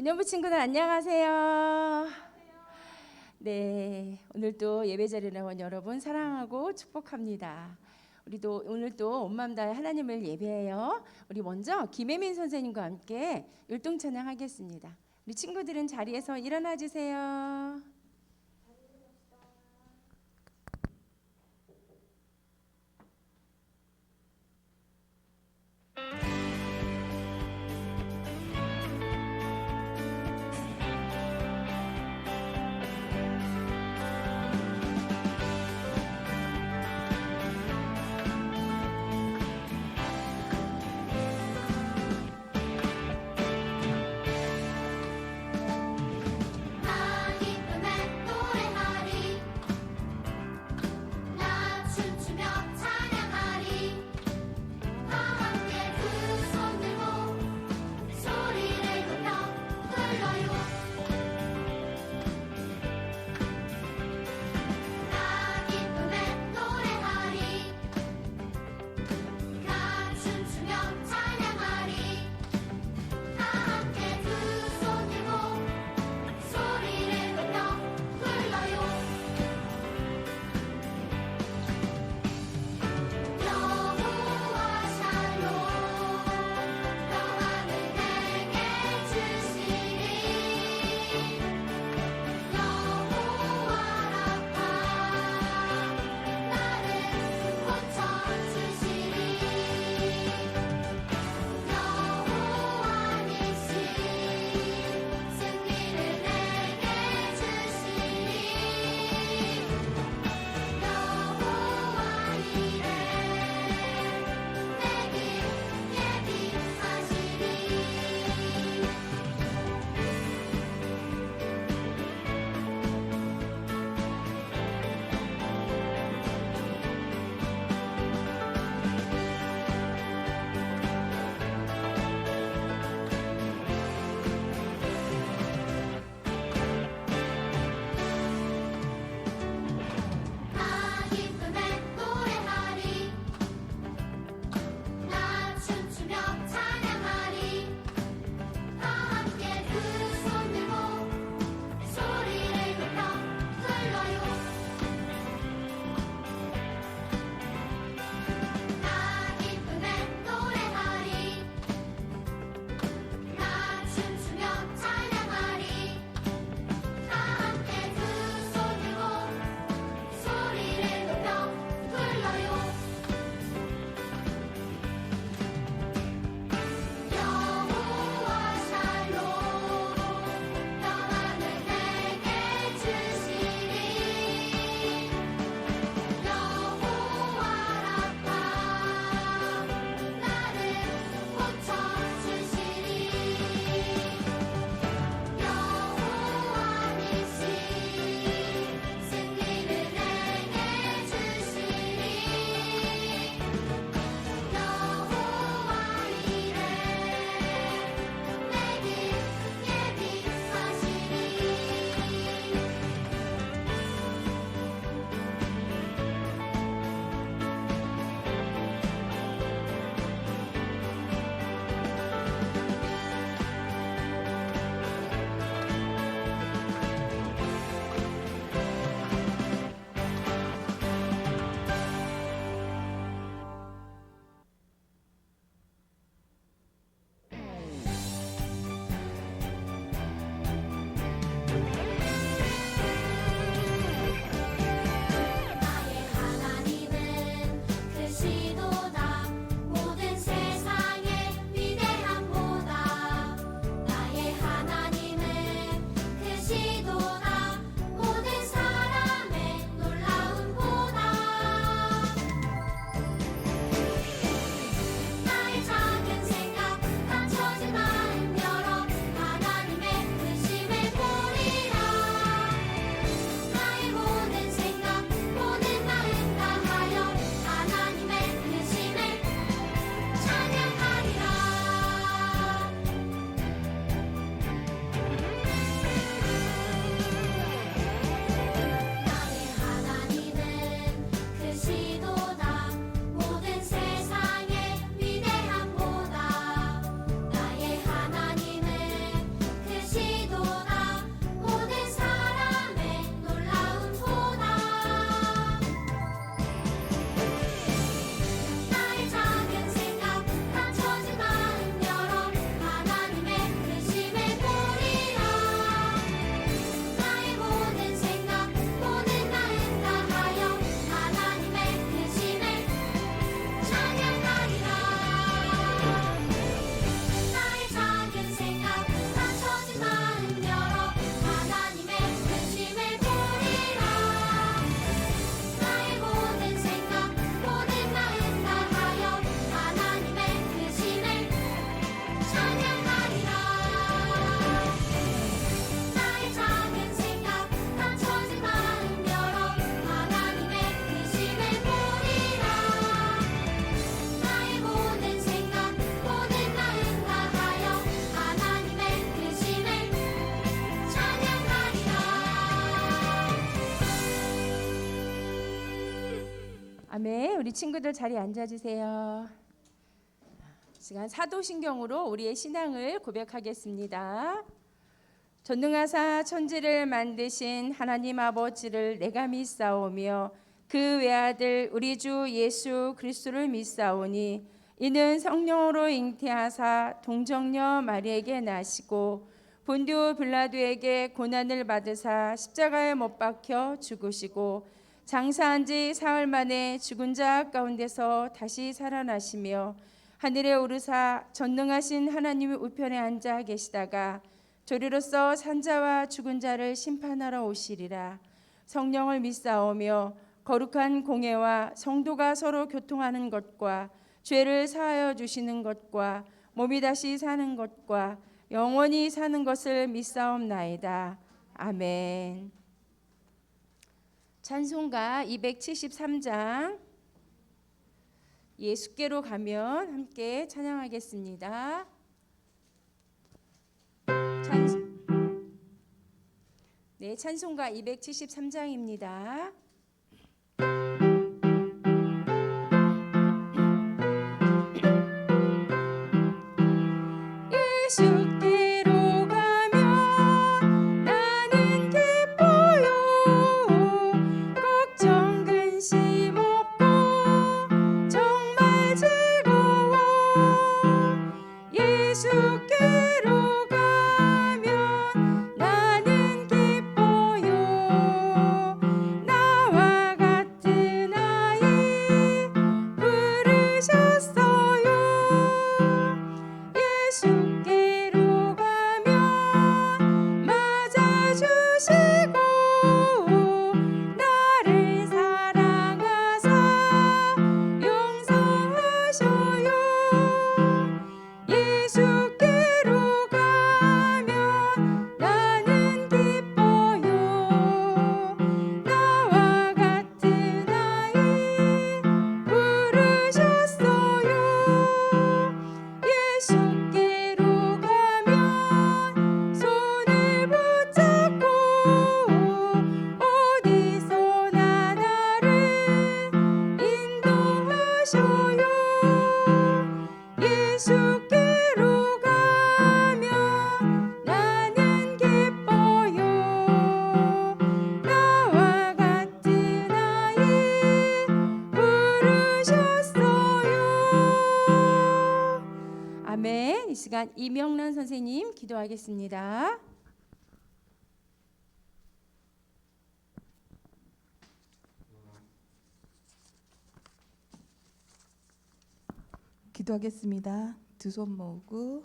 은연부 친구들 안녕하세요. 네, 오늘도 예배 자리에 나온 여러분 사랑하고 축복합니다. 우리도 오늘도 온 마음 다해 하나님을 예배해요. 우리 먼저 김혜민 선생님과 함께 율동 찬양하겠습니다. 우리 친구들은 자리에서 일어나 주세요. 기쁜 아멘. 우리 친구들 자리에 앉아주세요. 시간 사도신경으로 우리의 신앙을 고백하겠습니다. 전능하사 천지를 만드신 하나님 아버지를 내가 믿사오며 그 외아들 우리 주 예수 그리스도를 믿사오니 이는 성령으로 잉태하사 동정녀 마리에게 나시고 본디오 빌라도에게 고난을 받으사 십자가에 못 박혀 죽으시고 장사한 지 사흘 만에 죽은 자 가운데서 다시 살아나시며 하늘에 오르사 전능하신 하나님의 우편에 앉아 계시다가 조리로서 산자와 죽은 자를 심판하러 오시리라. 성령을 믿사오며 거룩한 공회와 성도가 서로 교통하는 것과 죄를 사하여 주시는 것과 몸이 다시 사는 것과 영원히 사는 것을 믿사옵나이다. 아멘. 찬송가 273장 예수께로 가면 함께 찬양하겠습니다. 찬송가 273장입니다. 예수께로 가면 나는 기뻐요. 걱정 근심 없고 정말 즐거워. 예수께로 가면 나는 기뻐요. 나와 같은 아이 부르셨어요. 예수께로 가면 맞아주시고 나를 사랑하사 용서하셔요. 예수께로 가면 나는 기뻐요. 나와 같은 아이 부르셨어요. 예수께로 가면 손을 붙잡고 어디서나 나를 인도하셔요. 예수께로 가면 나는 기뻐요. 나와 같은 아이 부르셨어요. 아멘. 이 시간 이명란 선생님 기도하겠습니다. 기도하겠습니다. 두 손 모으고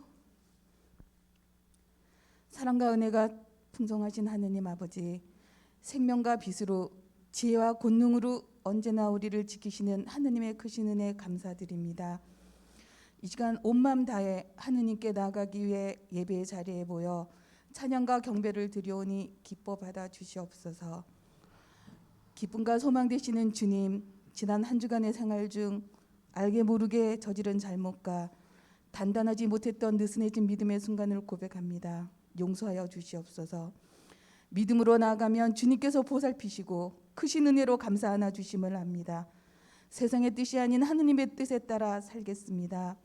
사랑과 은혜가 풍성하신 하느님 아버지, 생명과 빛으로 지혜와 권능으로 언제나 우리를 지키시는 하느님의 크신 은혜 감사드립니다. 이 시간 온 마음 다해 하느님께 나아가기 위해 예배의 자리에 모여 찬양과 경배를 드려오니 기뻐 받아 주시옵소서. 기쁨과 소망 되시는 주님, 지난 한 주간의 생활 중 알게 모르게 저지른 잘못과 단단하지 못했던 느슨해진 믿음의 순간을 고백합니다. 용서하여 주시옵소서. 믿음으로 나아가면 주님께서 보살피시고 크신 은혜로 감사 안아 주심을 압니다. 세상의 뜻이 아닌 하느님의 뜻에 따라 살겠습니다.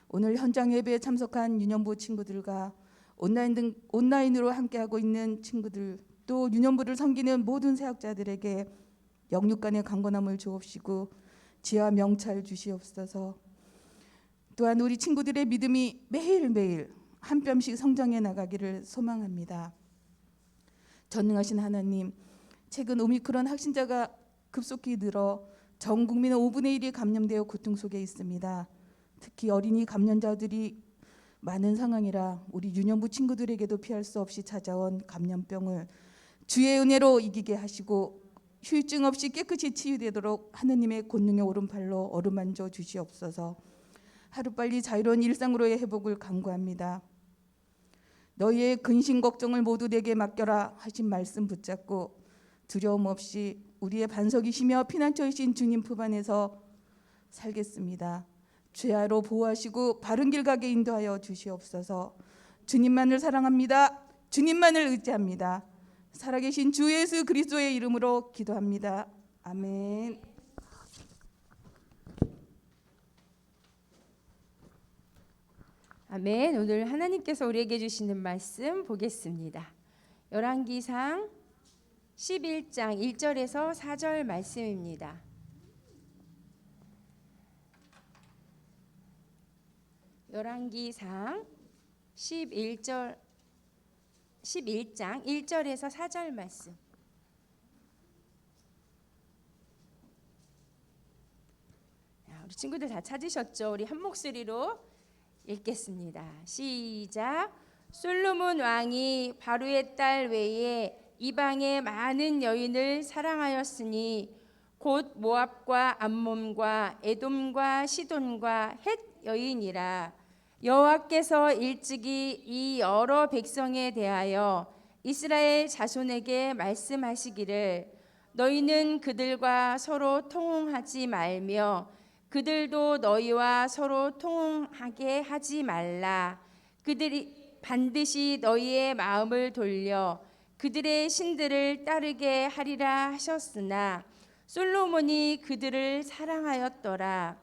오늘 현장 예배에 참석한 유년부 친구들과 온라인으로 함께하고 있는 친구들, 또 유년부를 섬기는 모든 사역자들에게 영육간의 강건함을 주옵시고 지혜와 명찰 주시옵소서. 또한 우리 친구들의 믿음이 매일매일 한 뼘씩 성장해 나가기를 소망합니다. 전능하신 하나님, 최근 오미크론 확진자가 급속히 늘어 전 국민의 5분의 1이 감염되어 고통 속에 있습니다. 특히 어린이 감염자들이 많은 상황이라 우리 유년부 친구들에게도 피할 수 없이 찾아온 감염병을 주의 은혜로 이기게 하시고 후유증 없이 깨끗이 치유되도록 하느님의 권능의 오른팔로 어루만져 주시옵소서. 하루빨리 자유로운 일상으로의 회복을 간구합니다. 너희의 근심 걱정을 모두 내게 맡겨라 하신 말씀 붙잡고 두려움 없이 우리의 반석이시며 피난처이신 주님 품 안에서 살겠습니다. 죄아로 보호하시고 바른 길 가게 인도하여 주시옵소서. 주님만을 사랑합니다. 주님만을 의지합니다. 살아계신 주 예수 그리스도의 이름으로 기도합니다. 아멘. 아멘. 오늘 하나님께서 우리에게 주시는 말씀 보겠습니다. 열왕기상 11장 1절에서 4절 말씀입니다. 열왕기상 11장 1절에서 4절 말씀. 우리 친구들 다 찾으셨죠? 우리 한 목소리로 읽겠습니다. 시작. 솔로몬 왕이 바로의 딸 외에 이방의 많은 여인을 사랑하였으니 곧 모압과 암몬과 에돔과 시돈과 헷 여인이라. 여호와께서 일찍이 이 여러 백성에 대하여 이스라엘 자손에게 말씀하시기를 너희는 그들과 서로 통혼하지 말며 그들도 너희와 서로 통혼하게 하지 말라. 그들이 반드시 너희의 마음을 돌려 그들의 신들을 따르게 하리라 하셨으나 솔로몬이 그들을 사랑하였더라.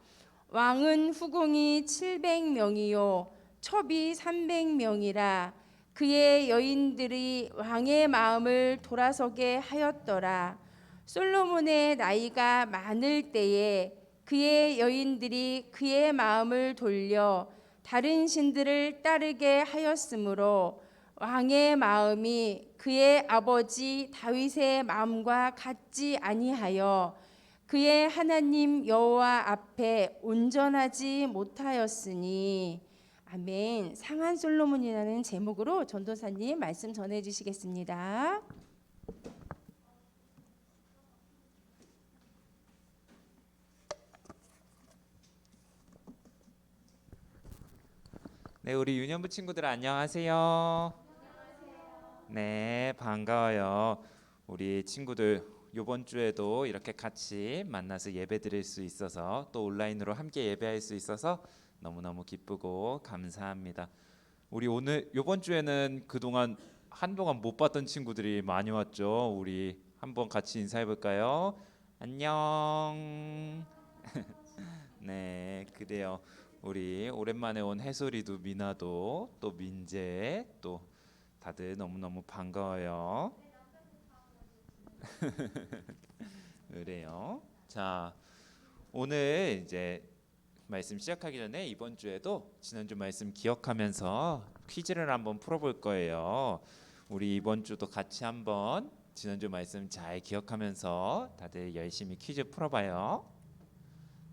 왕은 후궁이 700명이요 첩이 300명이라. 그의 여인들이 왕의 마음을 돌아서게 하였더라. 솔로몬의 나이가 많을 때에 그의 여인들이 그의 마음을 돌려 다른 신들을 따르게 하였으므로 왕의 마음이 그의 아버지 다윗의 마음과 같지 아니하여 그의 하나님 여호와 앞에 온전하지 못하였으니. 아멘. 상한 솔로몬이라는 제목으로 전도사님 말씀 전해 주시겠습니다. 네, 우리 유년부 친구들 안녕하세요. 네, 반가워요. 우리 친구들 이번 주에도 이렇게 같이 만나서 예배 드릴 수 있어서 또 온라인으로 함께 예배할 수 있어서 너무너무 기쁘고 감사합니다. 우리 오늘 이번 주에는 그동안 한동안 못 봤던 친구들이 많이 왔죠. 우리 한번 같이 인사해 볼까요? 안녕. 네, 그래요. 우리 오랜만에 온 해솔이도 미나도 또 민재 또 다들 너무너무 반가워요. 그래요. 자, 오늘 이제 말씀 시작하기 전에 이번 주에도 지난주 말씀 기억하면서 퀴즈를 한번 풀어볼 거예요. 우리 이번 주도 같이 한번 지난주 말씀 잘 기억하면서 다들 열심히 퀴즈 풀어봐요.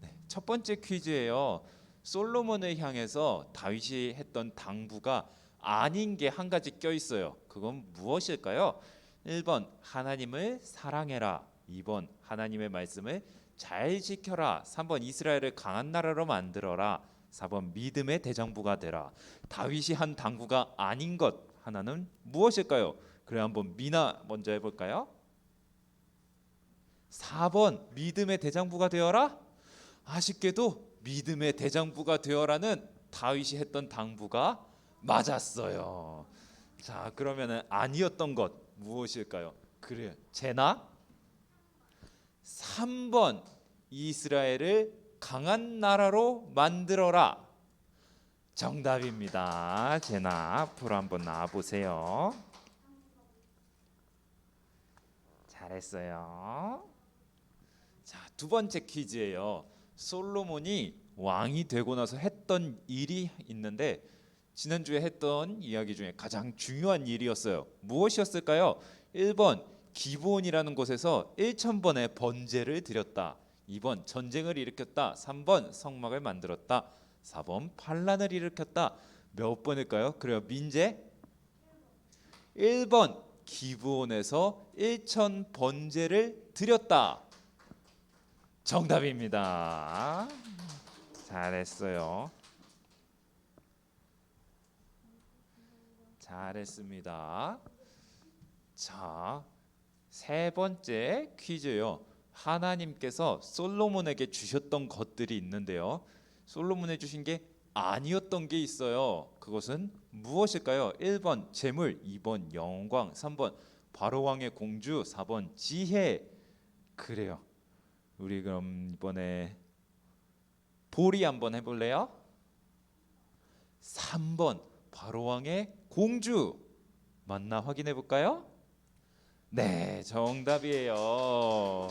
네, 첫 번째 퀴즈예요. 솔로몬을 향해서 다윗이 했던 당부가 아닌 게 한 가지 껴 있어요. 그건 무엇일까요? 1번 하나님을 사랑해라. 2번 하나님의 말씀을 잘 지켜라. 3번 이스라엘을 강한 나라로 만들어라. 4번 믿음의 대장부가 되라. 다윗이 한 당부가 아닌 것 하나는 무엇일까요? 그래 한번 미나 먼저 해볼까요? 4번 믿음의 대장부가 되어라. 아쉽게도 믿음의 대장부가 되어라는 다윗이 했던 당부가 맞았어요. 자, 그러면은 아니었던 것 무엇일까요? 그래, 제나 3번 이스라엘을 강한 나라로 만들어라. 정답입니다. 제나 앞으로 한번 나와 보세요. 잘했어요. 자, 두 번째 퀴즈예요. 솔로몬이 왕이 되고 나서 했던 일이 있는데 지난주에 했던 이야기 중에 가장 중요한 일이었어요. 무엇이었을까요? 1번 기브온이라는 곳에서 1000번의 번제를 드렸다. 2번 전쟁을 일으켰다. 3번 성막을 만들었다. 4번 반란을 일으켰다. 몇 번일까요? 그래요. 민재 1번 기브온에서 1000 번제를 드렸다. 정답입니다. 잘했어요. 잘했습니다. 자, 세 번째 퀴즈요. 하나님께서 솔로몬에게 주셨던 것들이 있는데요. 솔로몬에 주신 게 아니었던 게 있어요. 그것은 무엇일까요? 1번 재물, 2번 영광, 3번 바로 왕의 공주, 4번 지혜. 그래요. 우리 그럼 이번에 보리 한번 해볼래요? 3번 바로왕의 공주 맞나 확인해 볼까요? 네, 정답이에요.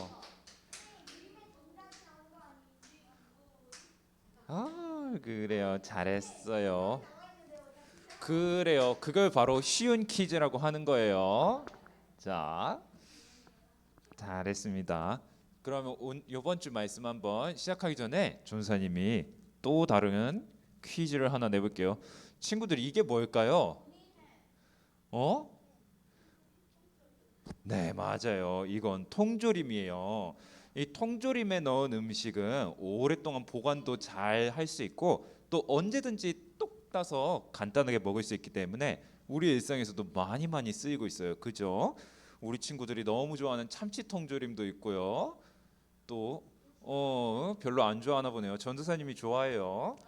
아, 그래요. 잘했어요. 그래요. 그걸 바로 쉬운 퀴즈라고 하는 거예요. 자, 잘했습니다. 그러면 이번 주 말씀 한번 시작하기 전에 전사님이 또 다른 퀴즈를 하나 내볼게요. 친구들 이게 뭘까요? 어? 네, 맞아요. 이건 통조림이에요. 이 통조림에 넣은 음식은 오랫동안 보관도 잘 할 수 있고 또 언제든지 똑 따서 간단하게 먹을 수 있기 때문에 우리 일상에서도 많이 쓰이고 있어요. 그죠? 우리 친구들이 너무 좋아하는 참치 통조림도 있고요. 또 별로 안 좋아하나 보네요. 전도사님이 좋아해요.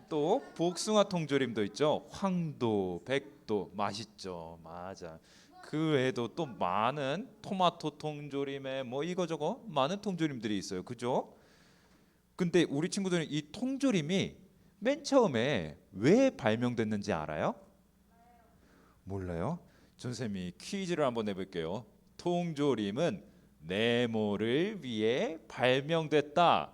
또 복숭아 통조림도 있죠. 황도, 백도 맛있죠. 맞아. 그 외에도 또 많은 토마토 통조림에 뭐 이거저거 많은 통조림들이 있어요. 그죠? 근데 우리 친구들은 이 통조림이 맨 처음에 왜 발명됐는지 알아요? 몰라요? 전쌤이 퀴즈를 한번 내볼게요. 통조림은 네모를 위해 발명됐다.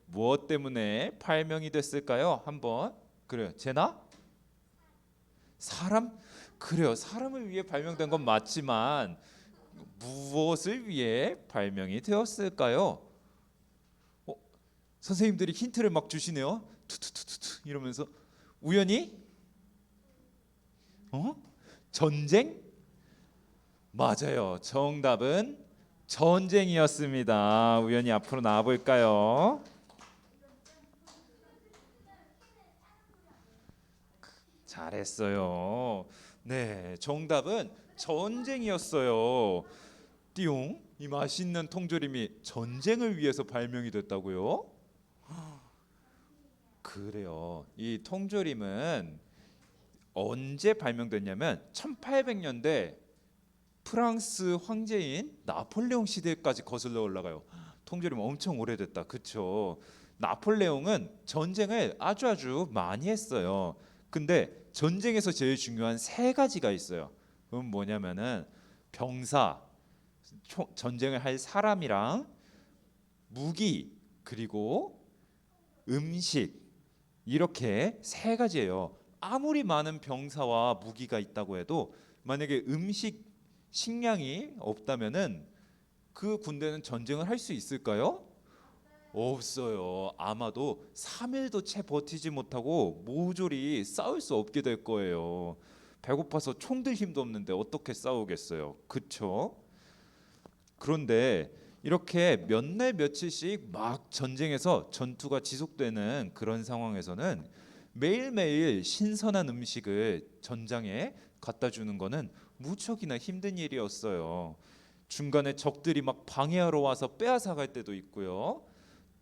무엇 때문에 발명이 됐을까요? 한번 그래요. 제나? 사람? 그래요. 사람을 위해 발명된 건 맞지만 무엇을 위해 발명이 되었을까요? 선생님들이 힌트를 막 주시네요. 투투투투투 이러면서 우연히 전쟁? 맞아요. 정답은 전쟁이었습니다. 우연히 앞으로 나와 볼까요? 잘했어요. 네, 정답은 전쟁이었어요. 띠용, 이 맛있는 통조림이 전쟁을 위해서 발명이 됐다고요? 그래요. 이 통조림은 언제 발명됐냐면 1800년대 프랑스 황제인 나폴레옹 시대까지 거슬러 올라가요. 통조림 엄청 오래됐다. 그쵸? 나폴레옹은 전쟁을 아주 많이 했어요. 근데 전쟁에서 제일 중요한 세 가지가 있어요. 그건 뭐냐면은 병사, 전쟁을 할 사람이랑 무기, 그리고 음식, 이렇게 세 가지예요. 아무리 많은 병사와 무기가 있다고 해도 만약에 식량이 없다면은 그 군대는 전쟁을 할 수 있을까요? 없어요. 아마도 3일도 채 버티지 못하고 모조리 싸울 수 없게 될 거예요. 배고파서 총 들 힘도 없는데 어떻게 싸우겠어요? 그쵸? 그런데 이렇게 몇 날 며칠씩 막 전쟁에서 전투가 지속되는 그런 상황에서는 매일매일 신선한 음식을 전장에 갖다 주는 거는 무척이나 힘든 일이었어요. 중간에 적들이 막 방해하러 와서 빼앗아 갈 때도 있고요.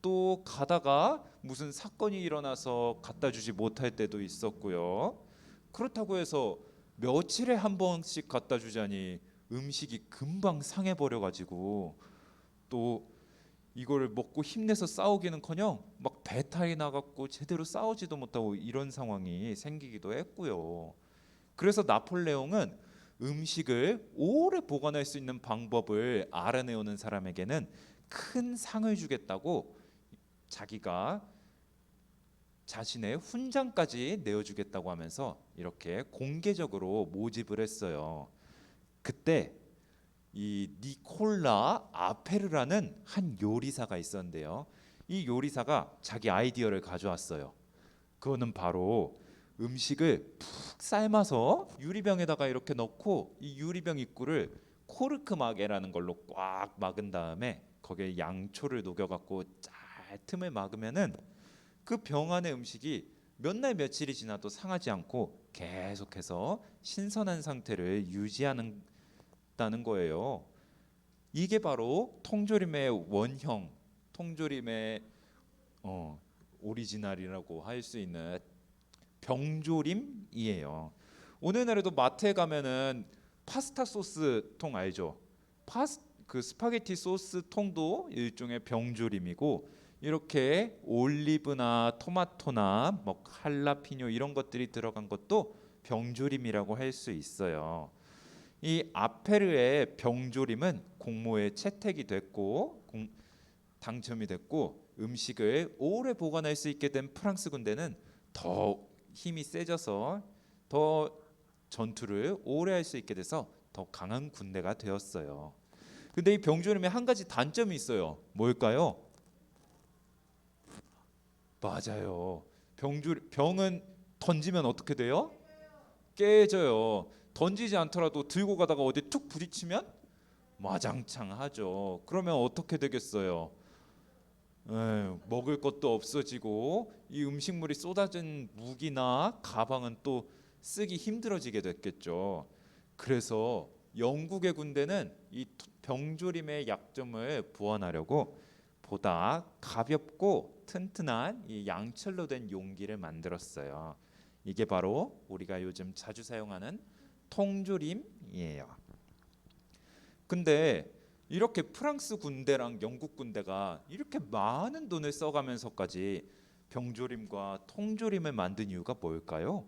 또 가다가 무슨 사건이 일어나서 갖다 주지 못할 때도 있었고요. 그렇다고 해서 며칠에 한 번씩 갖다 주자니 음식이 금방 상해 버려 가지고 또 이걸 먹고 힘내서 싸우기는커녕 막 배탈이 나갖고 제대로 싸우지도 못하고 이런 상황이 생기기도 했고요. 그래서 나폴레옹은 음식을 오래 보관할 수 있는 방법을 알아내오는 사람에게는 큰 상을 주겠다고 자기가 자신의 훈장까지 내어주겠다고 하면서 이렇게 공개적으로 모집을 했어요. 그때 이 니콜라 아페르라는 한 요리사가 있었는데요. 이 요리사가 자기 아이디어를 가져왔어요. 그거는 바로 음식을 푹 삶아서 유리병에다가 이렇게 넣고 이 유리병 입구를 코르크 마개라는 걸로 꽉 막은 다음에 거기에 양초를 녹여갖고 잘 틈을 막으면은 그 병 안의 음식이 몇 날 며칠이 지나도 상하지 않고 계속해서 신선한 상태를 유지하는 다는 거예요. 이게 바로 통조림의 원형, 통조림의 오리지널이라고 할 수 있는 병조림이에요. 오늘날에도 마트에 가면은 파스타 소스 통 알죠? 그 스파게티 소스 통도 일종의 병조림이고 이렇게 올리브나 토마토나 뭐 할라피뇨 이런 것들이 들어간 것도 병조림이라고 할 수 있어요. 이 아페르의 병조림은 공모에 채택이 됐고 당첨이 됐고 음식을 오래 보관할 수 있게 된 프랑스 군대는 더 힘이 세져서 더 전투를 오래 할 수 있게 돼서 더 강한 군대가 되었어요. 근데 이 병조림에 한 가지 단점이 있어요. 뭘까요? 맞아요. 병은 던지면 어떻게 돼요? 깨져요. 던지지 않더라도 들고 가다가 어디 툭 부딪히면 마장창하죠. 그러면 어떻게 되겠어요? 먹을 것도 없어지고 이 음식물이 쏟아진 무기나 가방은 또 쓰기 힘들어지게 됐겠죠. 그래서 영국의 군대는 이 병조림의 약점을 보완하려고 보다 가볍고 튼튼한 이 양철로 된 용기를 만들었어요. 이게 바로 우리가 요즘 자주 사용하는 통조림이에요. 근데 이렇게 프랑스 군대랑 영국 군대가 이렇게 많은 돈을 써가면서까지 병조림과 통조림을 만든 이유가 뭘까요?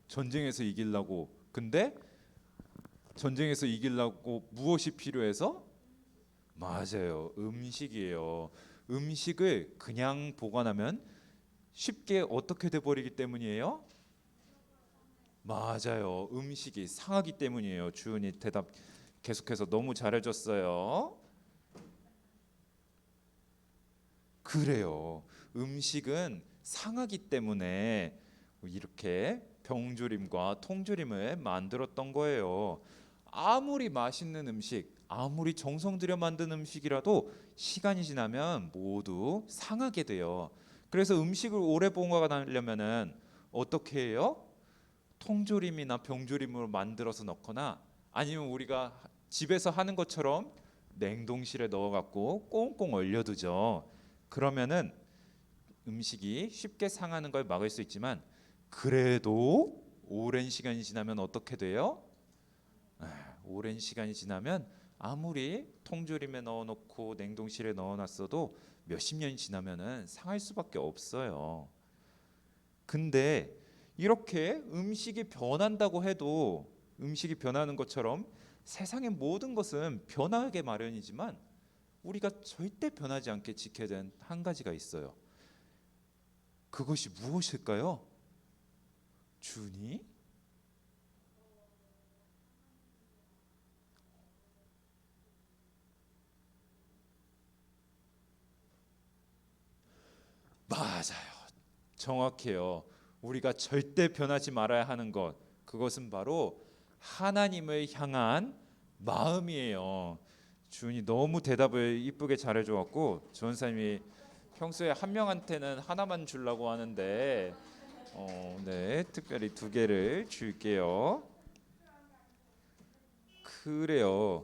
전쟁에서 이기려고. 근데 전쟁에서 이기려고 무엇이 필요해서? 맞아요. 음식이에요. 음식을 그냥 보관하면 쉽게 어떻게 돼 버리기 때문이에요? 맞아요. 음식이 상하기 때문이에요. 주은이 대답 계속해서 너무 잘해줬어요. 그래요. 음식은 상하기 때문에 이렇게 병조림과 통조림을 만들었던 거예요. 아무리 맛있는 음식, 아무리 정성 들여 만든 음식이라도 시간이 지나면 모두 상하게 돼요. 그래서 음식을 오래 보관하려면은 어떻게 해요? 통조림이나 병조림으로 만들어서 넣거나 아니면 우리가 집에서 하는 것처럼 냉동실에 넣어갖고 꽁꽁 얼려두죠. 그러면은 음식이 쉽게 상하는 걸 막을 수 있지만 그래도 오랜 시간이 지나면 어떻게 돼요? 오랜 시간이 지나면 아무리 통조림에 넣어놓고 냉동실에 넣어놨어도 몇십 년이 지나면은 상할 수밖에 없어요. 근데 이렇게 음식이 변한다고 해도 음식이 변하는 것처럼 세상의 모든 것은 변하게 마련이지만 우리가 절대 변하지 않게 지켜야 되는 한 가지가 있어요. 그것이 무엇일까요? 준이? 맞아요. 정확해요. 우리가 절대 변하지 말아야 하는 것, 그것은 바로 하나님을 향한 마음이에요. 주은이 너무 대답을 이쁘게 잘해줘갖고 전사님이 평소에 한 명한테는 하나만 주려고 하는데 네, 특별히 2개를 줄게요. 그래요.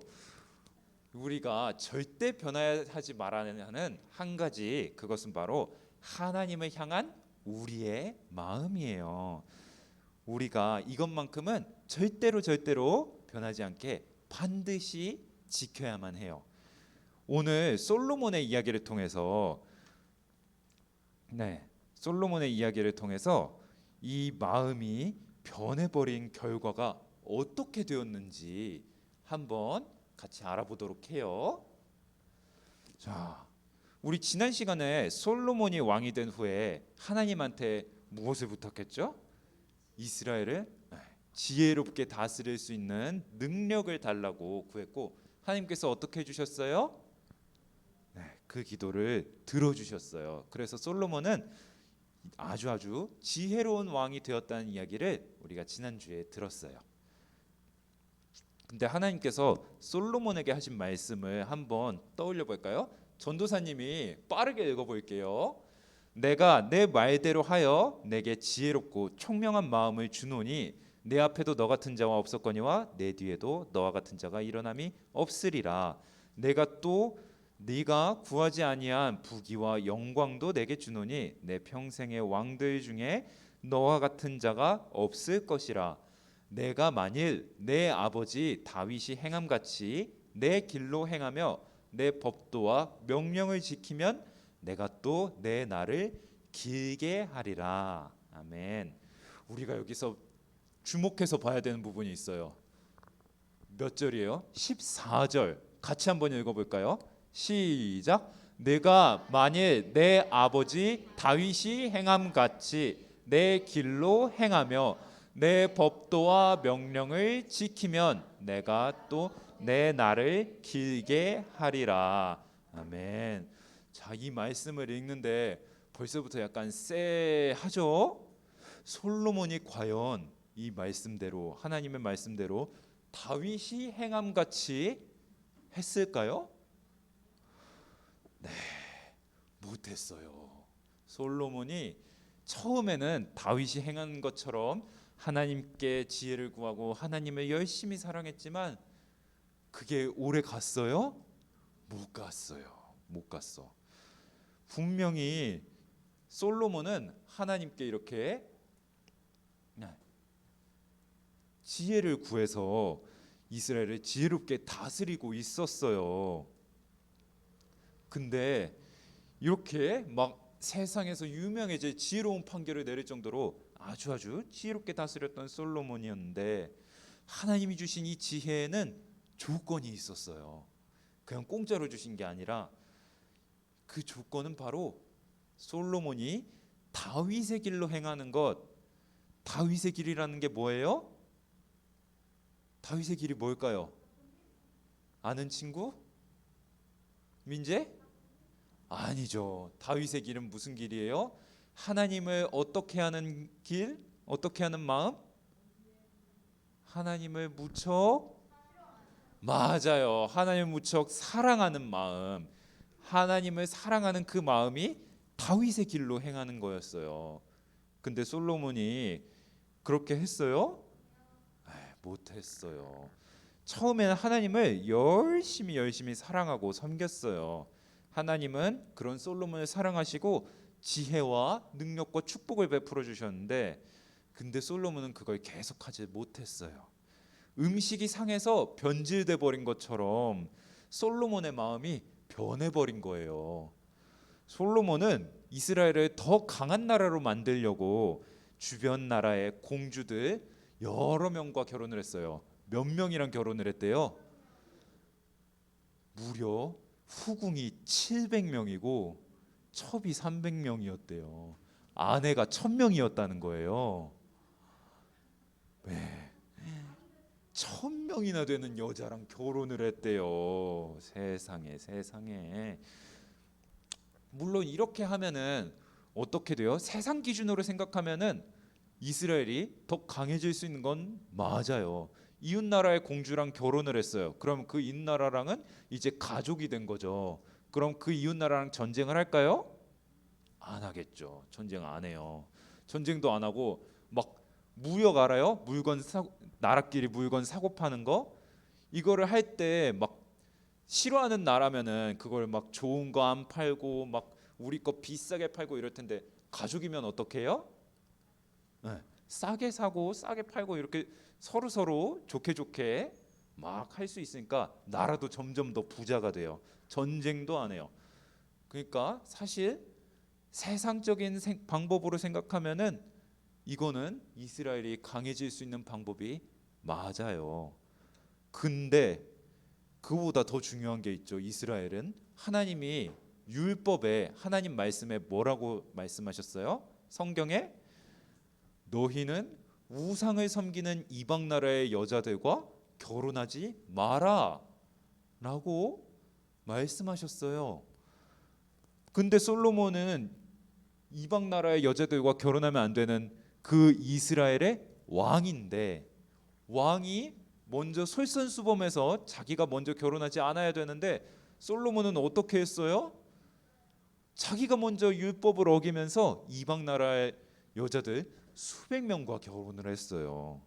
우리가 절대 변화하지 말아야 하는 한 가지, 그것은 바로 하나님을 향한 우리의 마음이에요. 우리가 이것만큼은 절대로 변하지 않게 반드시 지켜야만 해요. 오늘 솔로몬의 이야기를 통해서 솔로몬의 이야기를 통해서 이 마음이 변해버린 결과가 어떻게 되었는지 한번 같이 알아보도록 해요. 자, 우리 지난 시간에 솔로몬이 왕이 된 후에 하나님한테 무엇을 부탁했죠? 이스라엘을 지혜롭게 다스릴 수 있는 능력을 달라고 구했고 하나님께서 어떻게 해주셨어요? 그 기도를 들어주셨어요. 그래서 솔로몬은 아주 지혜로운 왕이 되었다는 이야기를 우리가 지난주에 들었어요. 근데 하나님께서 솔로몬에게 하신 말씀을 한번 떠올려 볼까요? 전도사님이 빠르게 읽어볼게요. 내가 내 말대로 하여 내게 지혜롭고 총명한 마음을 주노니 내 앞에도 너 같은 자와 없었거니와 내 뒤에도 너와 같은 자가 일어남이 없으리라. 내가 또 네가 구하지 아니한 부귀와 영광도 내게 주노니 내 평생의 왕들 중에 너와 같은 자가 없을 것이라. 내가 만일 내 아버지 다윗이 행함같이 내 길로 행하며 내 법도와 명령을 지키면 내가 또 내 날을 길게 하리라. 아멘. 우리가 여기서 주목해서 봐야 되는 부분이 있어요. 몇 절이에요? 14절. 같이 한번 읽어볼까요? 시작. 내가 만일 내 아버지 다윗이 행함 같이 내 길로 행하며 내 법도와 명령을 지키면 내가 또 내 날을 길게 하리라. 아멘. 자, 이 말씀을 읽는데 벌써부터 약간 쎄하죠? 솔로몬이 과연 이 말씀대로, 하나님의 말씀대로 다윗이 행함 같이 했을까요? 네, 못했어요. 솔로몬이 처음에는 다윗이 행한 것처럼 하나님께 지혜를 구하고 하나님을 열심히 사랑했지만 그게 오래 갔어요? 못 갔어요. 못 갔어. 분명히 솔로몬은 하나님께 이렇게 지혜를 구해서 이스라엘을 지혜롭게 다스리고 있었어요. 근데 이렇게 막 세상에서 유명해질 지혜로운 판결을 내릴 정도로 아주 지혜롭게 다스렸던 솔로몬이었는데 하나님이 주신 이 지혜에는 조건이 있었어요. 그냥 공짜로 주신 게 아니라 그 조건은 바로 솔로몬이 다윗의 길로 행하는 것. 다윗의 길이라는 게 뭐예요? 다윗의 길이 뭘까요? 아는 친구? 민재? 아니죠. 다윗의 길은 무슨 길이에요? 하나님을 어떻게 하는 길? 어떻게 하는 마음? 하나님을 무척, 맞아요. 하나님을 무척 사랑하는 마음. 하나님을 사랑하는 그 마음이 다윗의 길로 행하는 거였어요. 근데 솔로몬이 그렇게 했어요? 못했어요. 처음에는 하나님을 열심히 사랑하고 섬겼어요. 하나님은 그런 솔로몬을 사랑하시고 지혜와 능력과 축복을 베풀어 주셨는데 근데 솔로몬은 그걸 계속하지 못했어요. 음식이 상해서 변질돼 버린 것처럼 솔로몬의 마음이 변해버린 거예요. 솔로몬은 이스라엘을 더 강한 나라로 만들려고 주변 나라의 공주들 여러 명과 결혼을 했어요. 몇 명이랑 결혼을 했대요? 무려 후궁이 700명이고 첩이 300명이었대요. 아내가 1000명이었다는 거예요. 네. 1000명이나 되는 여자랑 결혼을 했대요. 세상에. 물론 이렇게 하면은 어떻게 돼요? 세상 기준으로 생각하면은 이스라엘이 더 강해질 수 있는 건 맞아요. 이웃 나라의 공주랑 결혼을 했어요. 그럼 그 이웃 나라랑은 이제 가족이 된 거죠. 그럼 그 이웃 나라랑 전쟁을 할까요? 안 하겠죠. 전쟁 안 해요. 전쟁도 안 하고 막 무역 알아요? 나라끼리 물건 사고 파는 거 이거를 할 때 막 싫어하는 나라면은 그걸 막 좋은 거 안 팔고 막 우리 거 비싸게 팔고 이럴 텐데 가족이면 어떻게 해요? 네, 싸게 사고 싸게 팔고 이렇게 서로 좋게 막 할 수 있으니까 나라도 점점 더 부자가 돼요. 전쟁도 안 해요. 그러니까 사실 세상적인 방법으로 생각하면은 이거는 이스라엘이 강해질 수 있는 방법이 맞아요. 근데 그보다 더 중요한 게 있죠. 이스라엘은 하나님이 율법에 하나님 말씀에 뭐라고 말씀하셨어요? 성경에 너희는 우상을 섬기는 이방 나라의 여자들과 결혼하지 마라 라고 말씀하셨어요. 근데 솔로몬은 이방 나라의 여자들과 결혼하면 안 되는 그 이스라엘의 왕인데 왕이 먼저 솔선수범해서 자기가 먼저 결혼하지 않아야 되는데 솔로몬은 어떻게 했어요? 자기가 먼저 율법을 어기면서 이방 나라의 여자들 수백 명과 결혼을 했어요.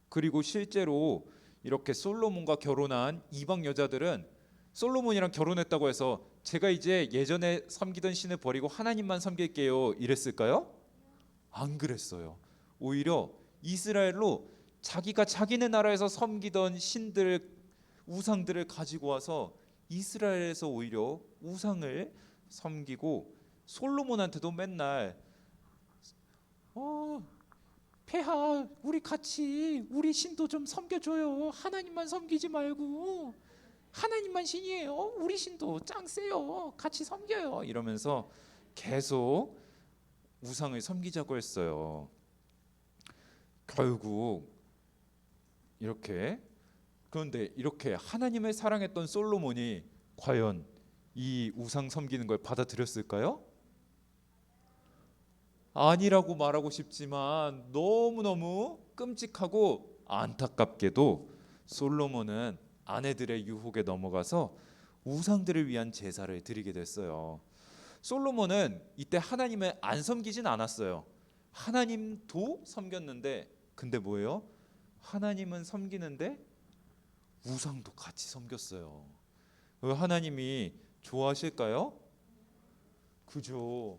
그리고 실제로 이렇게 솔로몬과 결혼한 이방 여자들은 솔로몬이랑 결혼했다고 해서 제가 이제 예전에 섬기던 신을 버리고 하나님만 섬길게요 이랬을까요? 안 그랬어요. 오히려 이스라엘로 자기가 자기네 나라에서 섬기던 신들 우상들을 가지고 와서 이스라엘에서 오히려 우상을 섬기고 솔로몬한테도 맨날 폐하 우리 같이 우리 신도 좀 섬겨줘요. 하나님만 섬기지 말고 하나님만 신이에요. 우리 신도 짱 세요. 같이 섬겨요. 이러면서 계속 우상을 섬기자고 했어요. 결국 그런데 이렇게 하나님을 사랑했던 솔로몬이 과연 이 우상 섬기는 걸 받아들였을까요? 아니라고 말하고 싶지만 너무너무 끔찍하고 안타깝게도 솔로몬은 아내들의 유혹에 넘어가서 우상들을 위한 제사를 드리게 됐어요. 솔로몬은 이때 하나님을 안 섬기진 않았어요. 하나님도 섬겼는데 근데 뭐예요? 하나님은 섬기는데 우상도 같이 섬겼어요. 하나님이 좋아하실까요? 그죠.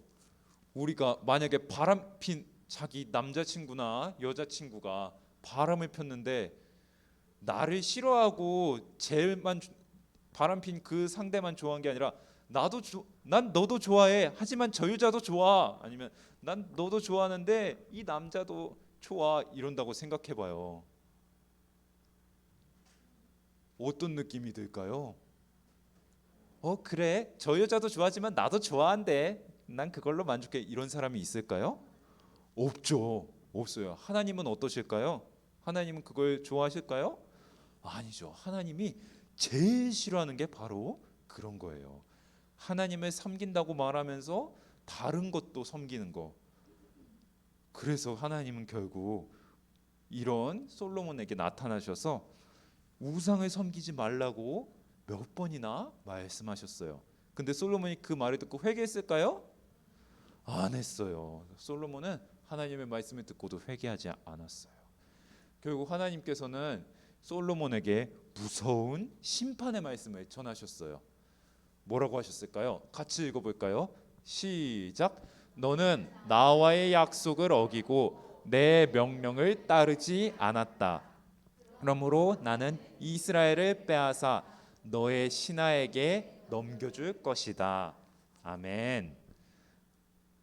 우리가 만약에 바람핀 자기 남자친구나 여자친구가 바람을 폈는데 나를 싫어하고 바람핀 그 상대만 좋아한 게 아니라 난 너도 좋아해. 하지만 저 여자도 좋아. 아니면 난 너도 좋아하는데 이 남자도 좋아. 이런다고 생각해봐요. 어떤 느낌이 들까요? 그래. 저 여자도 좋아하지만 나도 좋아한대. 난 그걸로 만족해. 이런 사람이 있을까요? 없죠. 없어요. 하나님은 어떠실까요? 하나님은 그걸 좋아하실까요? 아니죠. 하나님이 제일 싫어하는 게 바로 그런 거예요. 하나님을 섬긴다고 말하면서 다른 것도 섬기는 거. 그래서 하나님은 결국 이런 솔로몬에게 나타나셔서 우상을 섬기지 말라고 몇 번이나 말씀하셨어요. 근데 솔로몬이 그 말을 듣고 회개했을까요? 안 했어요. 솔로몬은 하나님의 말씀을 듣고도 회개하지 않았어요. 결국 하나님께서는 솔로몬에게 무서운 심판의 말씀을 전하셨어요. 뭐라고 하셨을까요? 같이 읽어볼까요? 시작. 너는 나와의 약속을 어기고 내 명령을 따르지 않았다. 그러므로 나는 이스라엘을 빼앗아 너의 신하에게 넘겨줄 것이다. 아멘.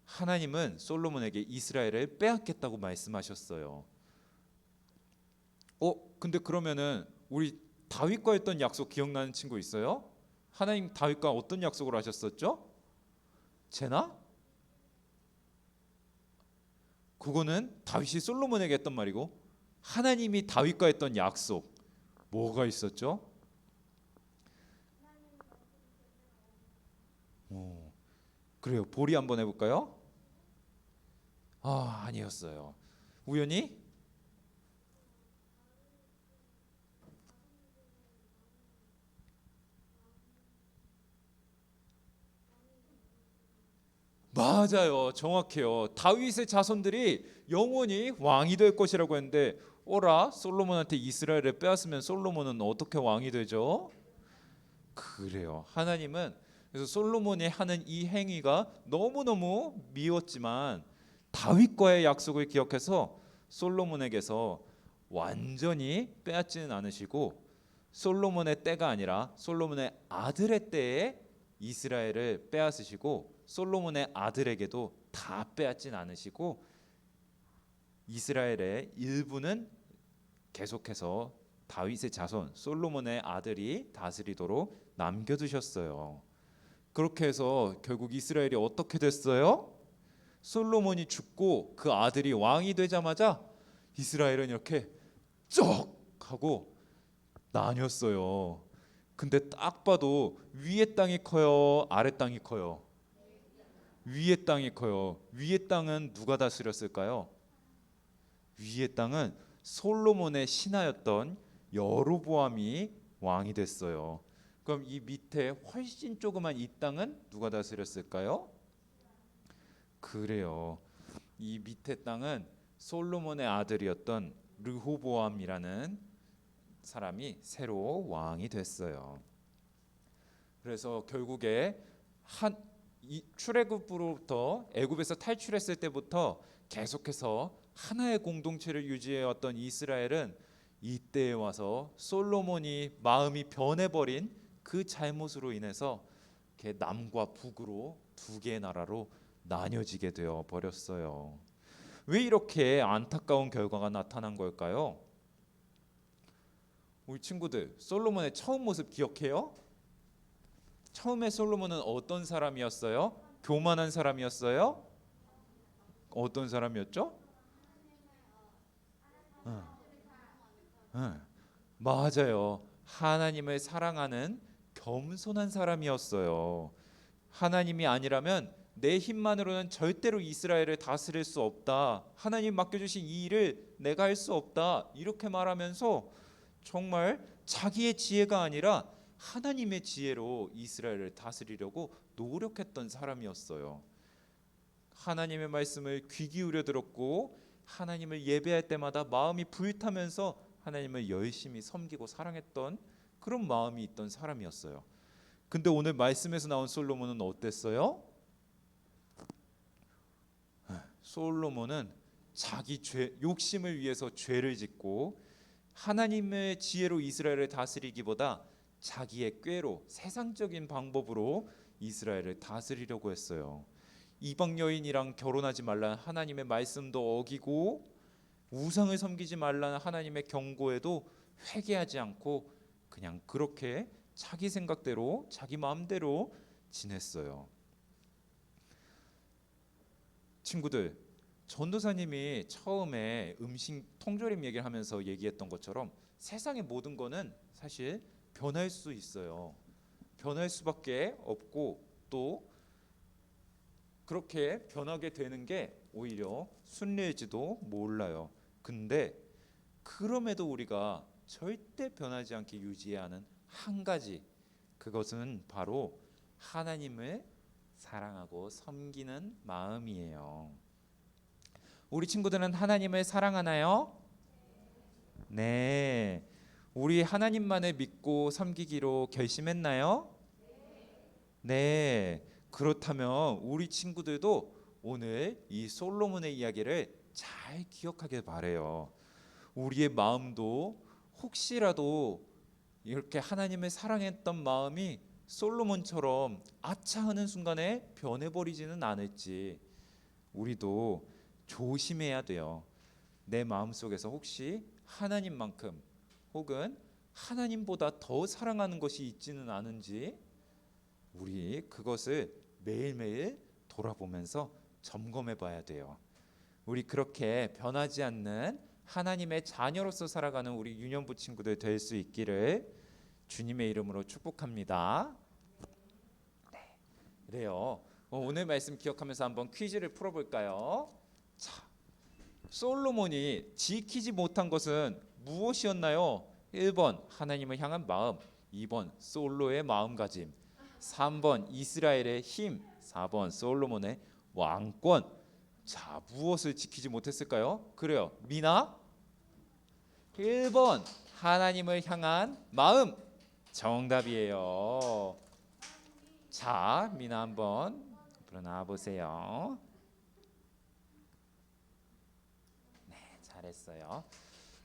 하나님은 솔로몬에게 이스라엘을 빼앗겠다고 말씀하셨어요. 근데 그러면은 우리 다윗과 했던 약속 기억나는 친구 있어요? 하나님 다윗과 어떤 약속을 하셨었죠? 제나? 그거는 다윗이 솔로몬에게 했던 말이고 하나님이 다윗과 했던 약속 뭐가 있었죠? 그래요. 보리 한번 해볼까요? 아니었어요. 우연히? 맞아요. 정확해요. 다윗의 자손들이 영원히 왕이 될 것이라고 했는데 솔로몬한테 이스라엘을 빼앗으면 솔로몬은 어떻게 왕이 되죠? 그래요. 하나님은 그래서 솔로몬이 하는 이 행위가 너무너무 미웠지만 다윗과의 약속을 기억해서 솔로몬에게서 완전히 빼앗지는 않으시고 솔로몬의 때가 아니라 솔로몬의 아들의 때에 이스라엘을 빼앗으시고 솔로몬의 아들에게도 다 빼앗진 않으시고 이스라엘의 일부는 계속해서 다윗의 자손 솔로몬의 아들이 다스리도록 남겨두셨어요. 그렇게 해서 결국 이스라엘이 어떻게 됐어요? 솔로몬이 죽고 그 아들이 왕이 되자마자 이스라엘은 이렇게 쩍 하고 나뉘었어요. 근데 딱 봐도 위의 땅이 커요, 아래 땅이 커요? 위의 땅이 커요. 위의 땅은 누가 다스렸을까요? 위의 땅은 솔로몬의 신하였던 여로보암이 왕이 됐어요. 그럼 이 밑에 훨씬 조그만 이 땅은 누가 다스렸을까요? 그래요. 이 밑에 땅은 솔로몬의 아들이었던 르호보암이라는 사람이 새로 왕이 됐어요. 그래서 결국에 이 출애굽으로부터 애굽에서 탈출했을 때부터 계속해서 하나의 공동체를 유지해왔던 이스라엘은 이때에 와서 솔로몬이 마음이 변해버린 그 잘못으로 인해서 이렇게 남과 북으로 두 개의 나라로 나뉘어지게 되어 버렸어요. 왜 이렇게 안타까운 결과가 나타난 걸까요? 우리 친구들, 솔로몬의 처음 모습 기억해요? 처음에 솔로몬은 어떤 사람이었어요? 교만한 사람이었어요? 어떤 사람이었죠? 맞아요. 하나님을 사랑하는 겸손한 사람이었어요. 하나님이 아니라면 내 힘만으로는 절대로 이스라엘을 다스릴 수 없다. 하나님 맡겨주신 이 일을 내가 할 수 없다. 이렇게 말하면서 정말 자기의 지혜가 아니라 하나님의 지혜로 이스라엘을 다스리려고 노력했던 사람이었어요. 하나님의 말씀을 귀 기울여 들었고 하나님을 예배할 때마다 마음이 불타면서 하나님을 열심히 섬기고 사랑했던 그런 마음이 있던 사람이었어요. 근데 오늘 말씀에서 나온 솔로몬은 어땠어요? 솔로몬은 자기 욕심을 위해서 죄를 짓고 하나님의 지혜로 이스라엘을 다스리기보다 자기의 꾀로 세상적인 방법으로 이스라엘을 다스리려고 했어요. 이방 여인이랑 결혼하지 말라는 하나님의 말씀도 어기고 우상을 섬기지 말라는 하나님의 경고에도 회개하지 않고 그냥 그렇게 자기 생각대로 자기 마음대로 지냈어요. 친구들, 전도사님이 처음에 음식 통조림 얘기를 하면서 얘기했던 것처럼 세상의 모든 거는 사실 변할 수 있어요. 변할 수밖에 없고 또 그렇게 변하게 되는 게 오히려 순리일지도 몰라요. 근데 그럼에도 우리가 절대 변하지 않게 유지해야 하는 한 가지, 그것은 바로 하나님을 사랑하고 섬기는 마음이에요. 우리 친구들은 하나님을 사랑하나요? 네. 우리 하나님만을 믿고 섬기기로 결심했나요? 네. 그렇다면 우리 친구들도 오늘 이 솔로몬의 이야기를 잘 기억하길 바래요. 우리의 마음도 혹시라도 이렇게 하나님을 사랑했던 마음이 솔로몬처럼 아차하는 순간에 변해버리지는 않을지 우리도 조심해야 돼요. 내 마음속에서 혹시 하나님만큼 혹은 하나님보다 더 사랑하는 것이 있지는 않은지 우리 그것을 매일매일 돌아보면서 점검해 봐야 돼요. 우리 그렇게 변하지 않는 하나님의 자녀로서 살아가는 우리 유년부 친구들 될 수 있기를 주님의 이름으로 축복합니다. 네, 그래요. 오늘 말씀 기억하면서 한번 퀴즈를 풀어볼까요? 자, 솔로몬이 지키지 못한 것은 무엇이었나요? 1번 하나님을 향한 마음, 2번 솔로의 마음가짐, 3번 이스라엘의 힘, 4번 솔로몬의 왕권. 자, 무엇을 지키지 못했을까요? 그래요, 미나? 1번 하나님을 향한 마음 정답이에요. 자, 미나 한번 앞으로 나와 보세요. 네, 잘했어요.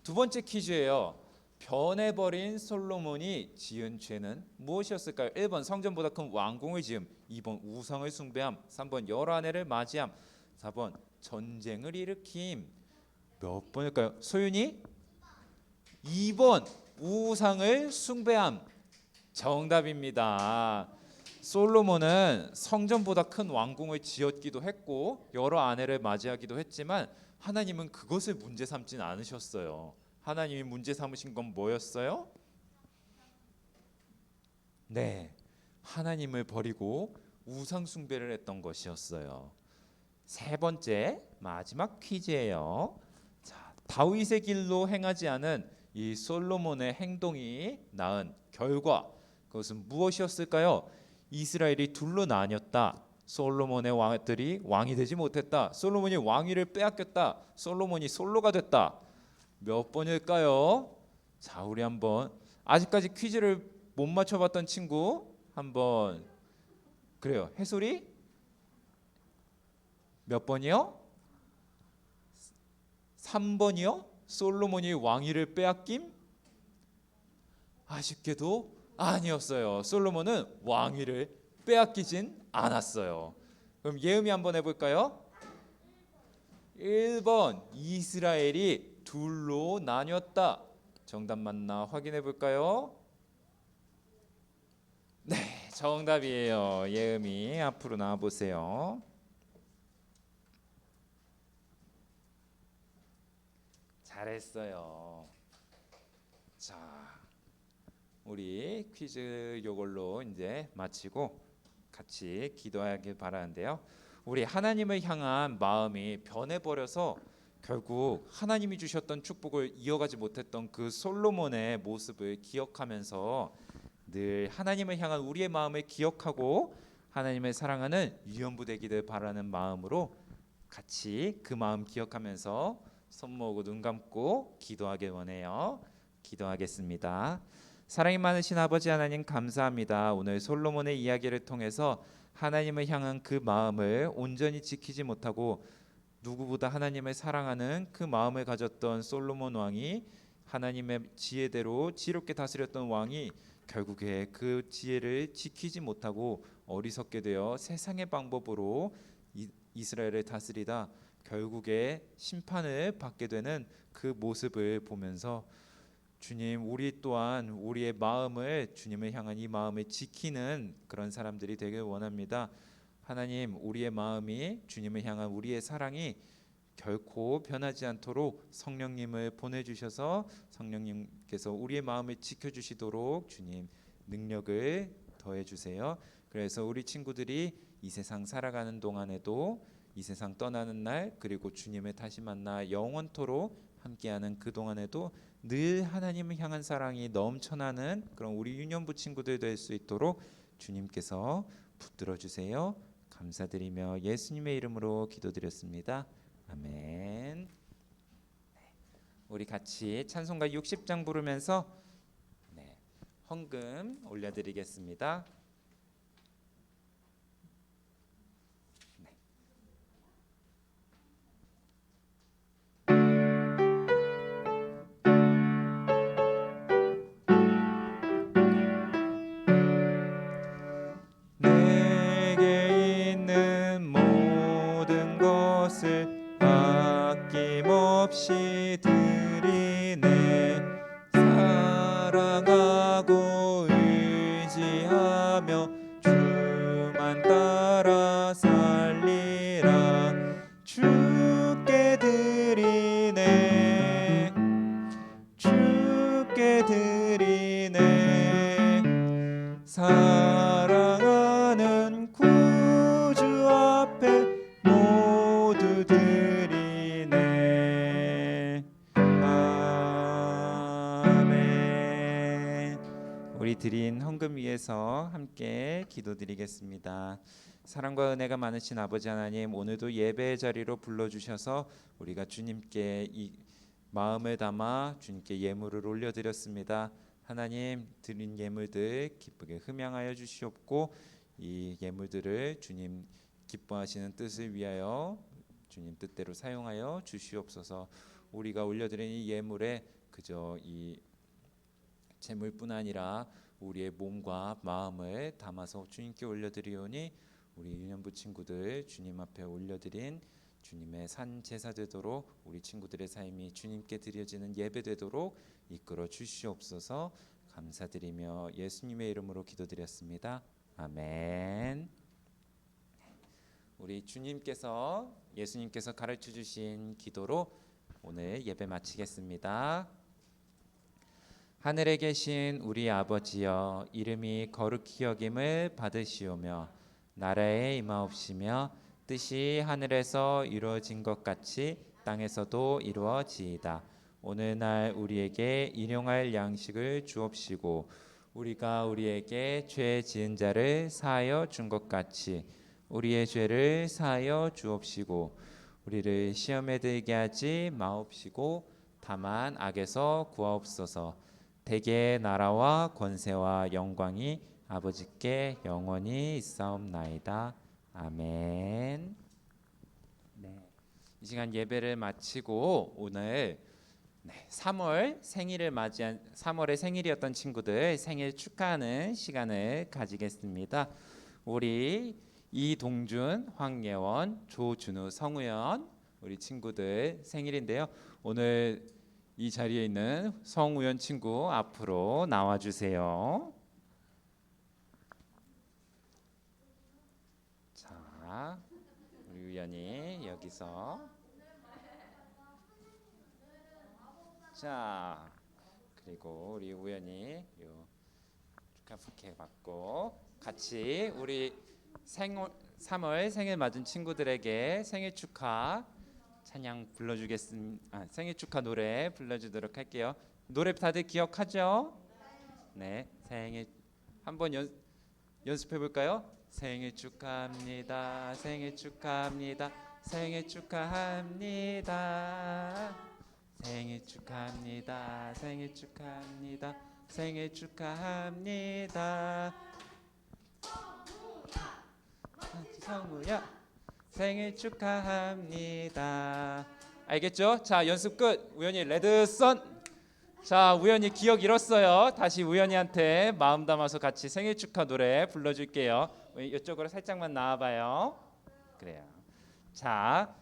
두 번째 퀴즈예요. 변해버린 솔로몬이 지은 죄는 무엇이었을까요? 1번 성전보다 큰 왕궁을 지음, 2번 우상을 숭배함, 3번 여러 아내를 맞이함, 4번 전쟁을 일으킴. 몇 번일까요? 소윤이? 2번 우상을 숭배함 정답입니다. 솔로몬은 성전보다 큰 왕궁을 지었기도 했고 여러 아내를 맞이하기도 했지만 하나님은 그것을 문제 삼진 않으셨어요. 하나님이 문제 삼으신 건 뭐였어요? 네, 하나님을 버리고 우상 숭배를 했던 것이었어요. 세 번째 마지막 퀴즈예요. 자, 다윗의 길로 행하지 않은 이 솔로몬의 행동이 낳은 결과, 그것은 무엇이었을까요? 이스라엘이 둘로 나뉘었다. 솔로몬의 왕들이 왕이 되지 못했다. 솔로몬이 왕위를 빼앗겼다. 솔로몬이 솔로가 됐다. 몇 번일까요? 자, 우리 한번 아직까지 퀴즈를 못 맞춰봤던 친구 한번 그래요. 해솔이 몇 번이요? 3번이요? 솔로몬이 왕위를 빼앗김? 아쉽게도 아니었어요. 솔로몬은 왕위를 빼앗기진 않았어요. 그럼 예음이 한번 해볼까요? 1번 이스라엘이 둘로 나뉘었다. 정답 맞나 확인해 볼까요? 네, 정답이에요. 예음이 앞으로 나와 보세요. 잘했어요. 자, 우리 퀴즈 요걸로 이제 마치고 같이 기도하길 바라는데요. 우리 하나님을 향한 마음이 변해버려서 결국 하나님이 주셨던 축복을 이어가지 못했던 그 솔로몬의 모습을 기억하면서 늘 하나님을 향한 우리의 마음을 기억하고 하나님을 사랑하는 유연부 되기를 바라는 마음으로 같이 그 마음 기억하면서 손 모으고 눈 감고 기도하길 원해요. 기도하겠습니다. 사랑이 많으신 아버지 하나님 감사합니다. 오늘 솔로몬의 이야기를 통해서 하나님을 향한 그 마음을 온전히 지키지 못하고 누구보다 하나님을 사랑하는 그 마음을 가졌던 솔로몬 왕이 하나님의 지혜대로 지혜롭게 다스렸던 왕이 결국에 그 지혜를 지키지 못하고 어리석게 되어 세상의 방법으로 이스라엘을 다스리다 결국에 심판을 받게 되는 그 모습을 보면서 주님, 우리 또한 우리의 마음을 주님을 향한 이 마음을 지키는 그런 사람들이 되길 원합니다. 하나님, 우리의 마음이 주님을 향한 우리의 사랑이 결코 변하지 않도록 성령님을 보내주셔서 성령님께서 우리의 마음을 지켜주시도록 주님 능력을 더해주세요. 그래서 우리 친구들이 이 세상 살아가는 동안에도 이 세상 떠나는 날 그리고 주님을 다시 만나 영원토록 함께하는 그 동안에도 늘 하나님을 향한 사랑이 넘쳐나는 그런 우리 유년부 친구들 될 수 있도록 주님께서 붙들어 주세요. 감사드리며 예수님의 이름으로 기도드렸습니다. 아멘. 우리 같이 찬송가 60장 부르면서 헌금 올려드리겠습니다. 내게 있는 모든 것을 아낌없이 드리네. 사랑하고 의지하며 주만 따라 살리라. 주께 드리네. 주께 드리네. 사랑하는 구주 앞에 모두 드리네. 아멘. 우리 드린 헌금 위해서 함께 기도드리겠습니다. 사랑과 은혜가 많으신 아버지 하나님, 오늘도 예배의 자리로 불러주셔서 우리가 주님께 이 마음을 담아 주님께 예물을 올려드렸습니다. 하나님, 드린 예물들 기쁘게 흠양하여 주시옵고 이 예물들을 주님 기뻐하시는 뜻을 위하여 주님 뜻대로 사용하여 주시옵소서. 우리가 올려드린 이 예물에 그저 이 재물뿐 아니라 우리의 몸과 마음을 담아서 주님께 올려드리오니 우리 유년부 친구들 주님 앞에 올려드린 주님의 산 제사 되도록 우리 친구들의 삶이 주님께 드려지는 예배 되도록 이끌어 주시옵소서. 감사드리며 예수님의 이름으로 기도드렸습니다. 아멘. 우리 예수님께서 가르쳐 주신 기도로 오늘 예배 마치겠습니다. 하늘에 계신 우리 아버지여, 이름이 거룩히 여김을 받으시오며 나라에 임하옵시며 뜻이 하늘에서 이루어진 것 같이 땅에서도 이루어지이다. 오늘날 우리에게 일용할 양식을 주옵시고 우리가 우리에게 죄 지은 자를 사하여 준 것 같이 우리의 죄를 사하여 주옵시고 우리를 시험에 들게 하지 마옵시고 다만 악에서 구하옵소서. 대개 나라와 권세와 영광이 아버지께 영원히 있사옵나이다. 아멘. 이 시간 예배를 마치고 오늘 3월 생일을 맞이한 3월에 생일이었던 친구들 생일 축하하는 시간을 가지겠습니다. 우리 이동준, 황예원, 조준우, 성우연 우리 친구들 생일인데요. 오늘 이 자리에 있는 성우연 친구 앞으로 나와 주세요. 자, 우리 우연이 여기서 자, 그리고 우리 우연히 요 축하 부케 받고 같이 우리 3월 생일 맞은 친구들에게 생일 축하 찬양 불러주겠습니다. 생일 축하 노래 불러주도록 할게요. 노래 다들 기억하죠? 네, 생일 한번 연습해 볼까요? 생일 축하합니다. 생일 축하합니다. 생일 축하합니다. 생일 축하합니다. 생일 축하합니다. 생일 축하합니다. 성우야 생일 축하합니다. 알겠죠? 자, 연습 끝. 우연히 레드선. 자, 우연히 기억 잃었어요. 다시 우연이한테 마음 담아서 같이 생일 축하 노래 불러줄게요. 이쪽으로 살짝만 나와봐요. 그래요. 자,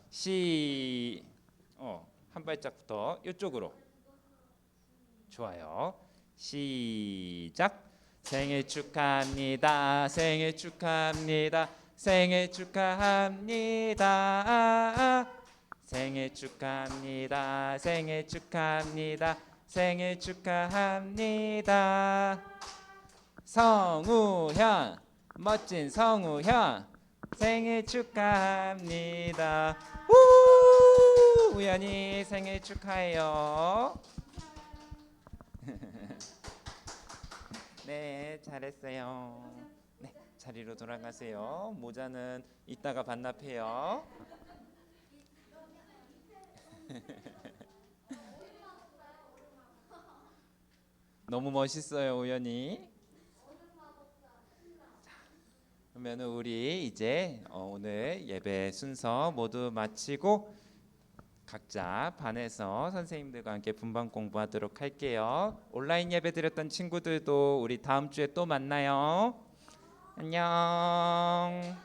한 발짝부터 이쪽으로. 좋아요. 시작. 생일 축하합니다. 생일 축하합니다. 생일 축하합니다. 생일 축하합니다. 생일 축하합니다. 생일 축하합니다. 성우현, 멋진 성우현 생일 축하합니다. 우연히 생일 축하해요. 네, 잘했어요. 네, 자리로 돌아가세요. 모자는 이따가 반납해요. 너무 멋있어요, 우연히. 그러면 우리 이제 오늘 예배 순서 모두 마치고 각자 반에서 선생님들과 함께 분반 공부하도록 할게요. 온라인 예배 드렸던 친구들도 우리 다음 주에 또 만나요. 안녕.